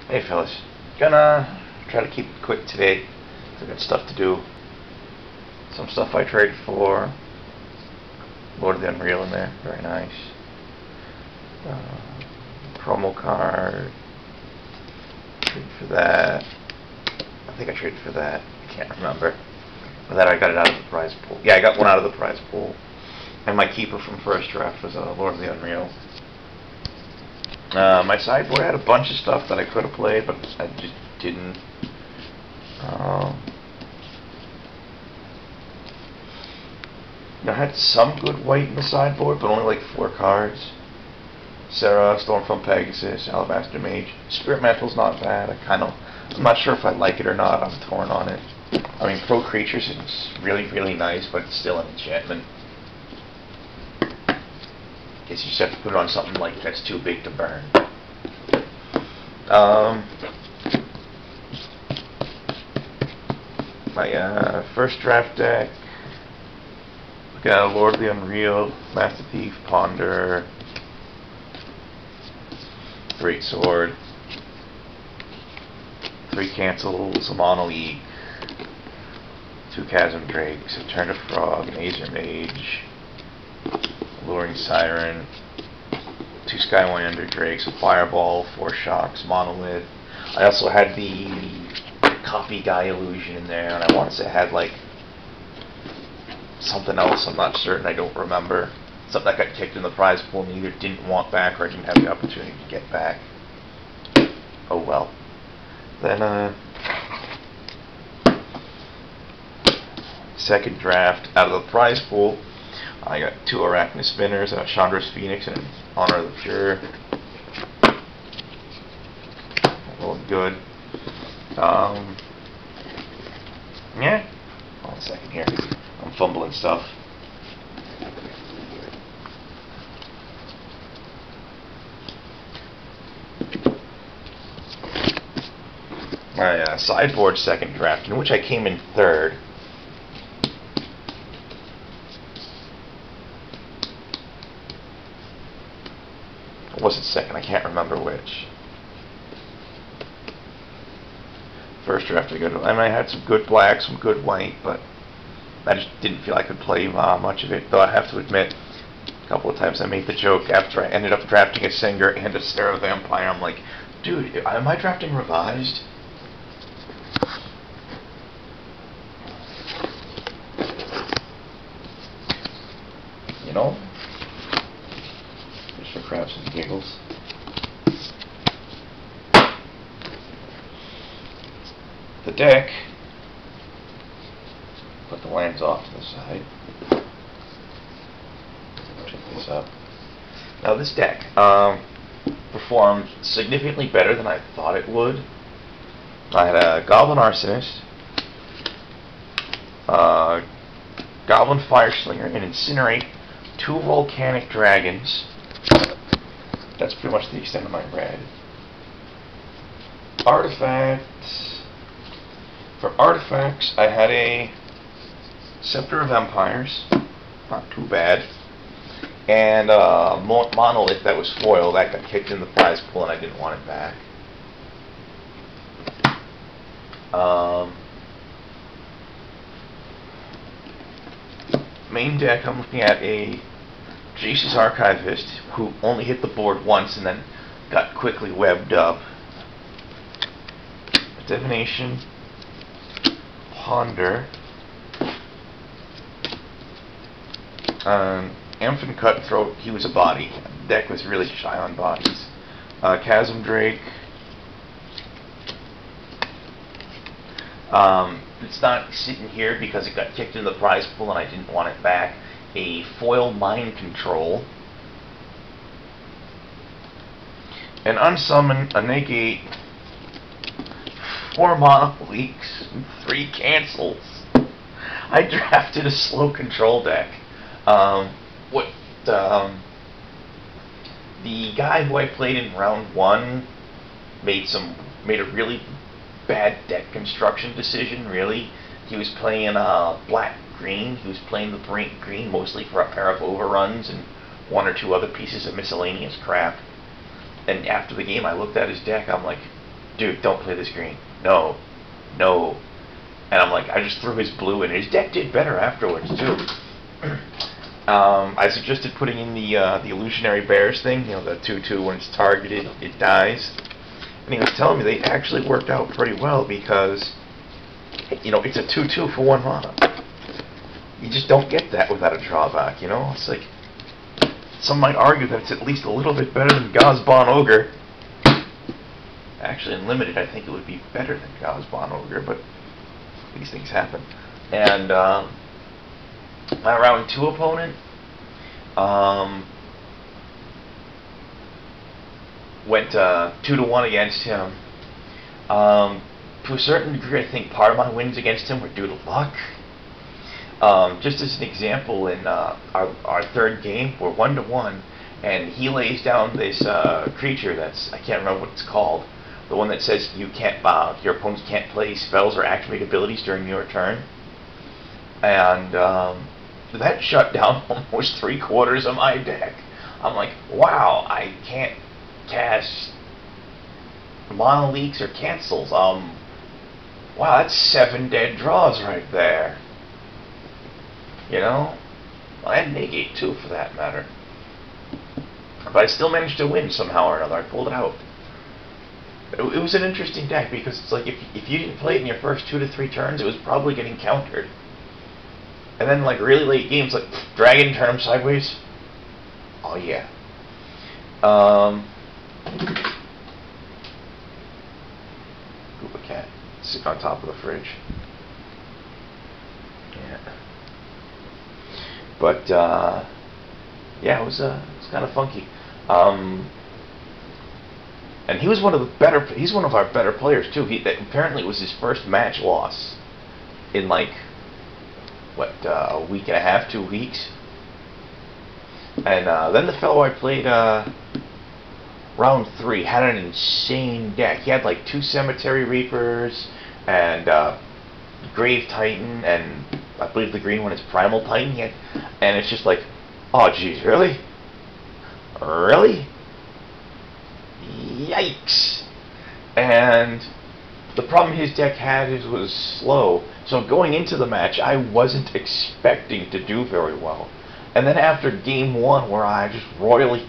Hey fellas, gonna try to keep it quick today. I got stuff to do. Some stuff I traded for. Lord of the Unreal in there, very nice. Promo card. Traded for that. I think I traded for that. I can't remember. But that I got it out of the prize pool. Yeah, I got one out of the prize pool. And my keeper from first draft was Lord of the Unreal. My sideboard had a bunch of stuff that I could have played, but I just didn't. I had some good white in the sideboard, but only like 4 cards. Sarah, Stormfront Pegasus, Alabaster Mage. Spirit Mantle's not bad. I'm not sure if I like it or not. I'm torn on it. I mean, Pro Creatures is really, really nice, but it's still an enchantment. Guess you just have to put it on something like that's too big to burn. My first draft deck. We got Lord of the Unreal, Master Thief, Ponder, Great Sword, 3 cancels, a Mono Eek, 2 Chasm Drakes, a Turned Frog, an Aether Mage, Alluring Siren, 2 Skywinder Drakes, a Fireball, 4 Shocks, Monolith. I also had the Copy Guy illusion in there, and I want to say I had like something else, I'm not certain, I don't remember. Something that got kicked in the prize pool and either didn't want back or I didn't have the opportunity to get back. Oh well. Then, second draft, out of the prize pool, I got 2 Arachne Spinners, Chandra's Phoenix, and Honor of the Pure. Well, good. Yeah. Hold on a second here. I'm fumbling stuff. My sideboard second draft, in which I came in third. Or was it second? I can't remember which. First draft I had some good black, some good white, but I just didn't feel I could play much of it, though I have to admit, a couple of times I made the joke after I ended up drafting a Singer and a Sarah Vampire. I'm like, dude, am I drafting revised? You know? Just for crabs and giggles. The deck. Put the lands off to the side. Check this up. Now this deck performed significantly better than I thought it would. I had a Goblin Arsonist, Goblin Fireslinger, and Incinerate, 2 Volcanic Dragons. That's pretty much the extent of my red. Artifacts. For artifacts, I had a Scepter of Empires, not too bad, and Monolith that was foil, that got kicked in the prize pool and I didn't want it back. Main deck, I'm looking at a Jace's Archivist, who only hit the board once and then got quickly webbed up. Divination, Ponder, Amphin Cutthroat, he was a body. The deck was really shy on bodies. Chasm Drake. It's not sitting here because it got kicked in the prize pool and I didn't want it back. A foil Mind Control. An Unsummon, a Negate, 4 Mono Leaks, 3 cancels. I drafted a slow control deck. The guy who I played in round 1 made a really bad deck construction decision. Really, he was playing black-green. He was playing the green mostly for a pair of overruns and 1 or 2 other pieces of miscellaneous crap. And after the game, I looked at his deck. I'm like, dude, don't play this green. No. No. And I'm like, I just threw his blue in. His deck did better afterwards, too. I suggested putting in the illusionary bears thing, you know, the 2/2 when it's targeted, it dies. And he was telling me they actually worked out pretty well because, you know, it's a 2/2 for 1 mana. You just don't get that without a drawback, you know? It's like, some might argue that it's at least a little bit better than Gazban Ogre. Actually, in Limited, I think it would be better than Gazban Ogre, but these things happen. And, my round 2 opponent, went 2-1 against him. To a certain degree, I think part of my wins against him were due to luck. Just as an example, in our third game, we're 1-1, and he lays down this creature that's, I can't remember what it's called, the one that says you can't, your opponents can't play spells or activate abilities during your turn. And that shut down almost 3/4 of my deck. I'm like, wow, I can't cast mono leaks or cancels. Wow, that's 7 dead draws right there. You know? Well, I had Negate too, for that matter. But I still managed to win somehow or another. I pulled it out. It was an interesting deck because it's like if you didn't play it in your first 2 to 3 turns, it was probably getting countered. And then, like, really late games, like, Dragon, turn him sideways. Oh, yeah. Koopa Cat sitting on top of the fridge. Yeah. But, yeah, it was kind of funky. And he was he's one of our better players, too. Apparently it was his first match loss in, like, what, a week and a half, 2 weeks. And then the fellow I played round 3 had an insane deck. He had like 2 Cemetery Reapers and Grave Titan, and I believe the green one is Primal Titan. And it's just like, oh geez, really? Really? Yikes! And the problem his deck had was slow. So going into the match, I wasn't expecting to do very well. And then after game 1, where I just royally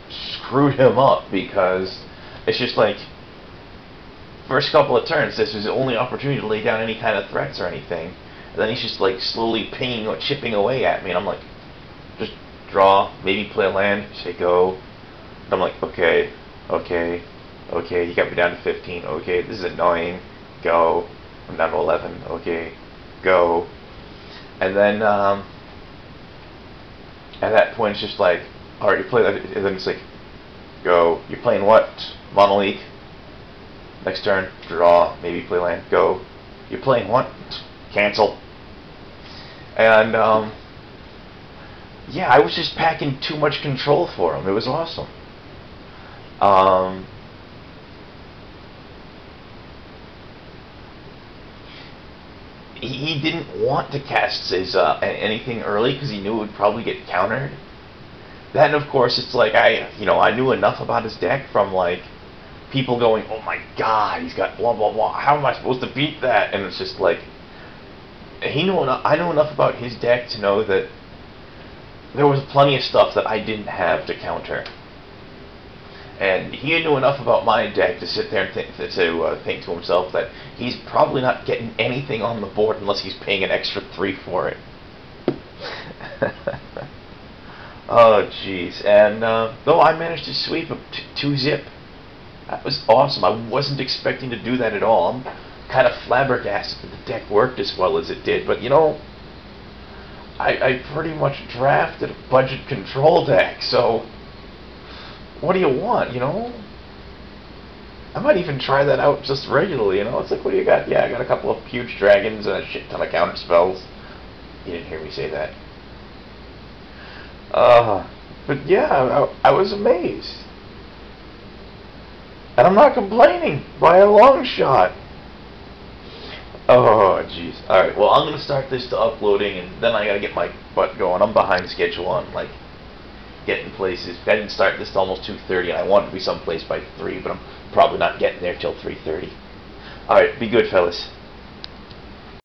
screwed him up, because it's just like, first couple of turns, this was the only opportunity to lay down any kind of threats or anything. And then he's just like slowly pinging or chipping away at me, and I'm like, just draw, maybe play a land, say go. And I'm like, okay, okay, okay, you got me down to 15, okay, this is annoying, go. I'm down to 11, okay, go. And then, at that point, it's just like, alright, you play that, and then it's like, go. You're playing what? Mono League. Next turn, draw, maybe play land, go. You're playing what? Cancel. And, yeah, I was just packing too much control for him. It was awesome. He didn't want to cast his anything early because he knew it would probably get countered. Then, of course, it's like I knew enough about his deck from like people going, "Oh my God, he's got blah blah blah. How am I supposed to beat that?" And it's just like he knew enough. I knew enough about his deck to know that there was plenty of stuff that I didn't have to counter. And he knew enough about my deck to sit there and think to himself that he's probably not getting anything on the board unless he's paying an extra 3 for it. Oh, jeez. And though I managed to sweep a 2-zip, that was awesome. I wasn't expecting to do that at all. I'm kind of flabbergasted that the deck worked as well as it did. But, you know, I pretty much drafted a budget control deck, so what do you want, you know? I might even try that out just regularly, you know? It's like, what do you got? Yeah, I got a couple of huge dragons and a shit ton of counter spells. You didn't hear me say that. But yeah, I was amazed. And I'm not complaining by a long shot. Oh, jeez. Alright, well, I'm going to start this to uploading, and then I got to get my butt going. I'm behind schedule on, like, getting places. I didn't start this till almost 2:30, and I wanted to be someplace by 3, but I'm probably not getting there till 3:30. All right, be good, fellas.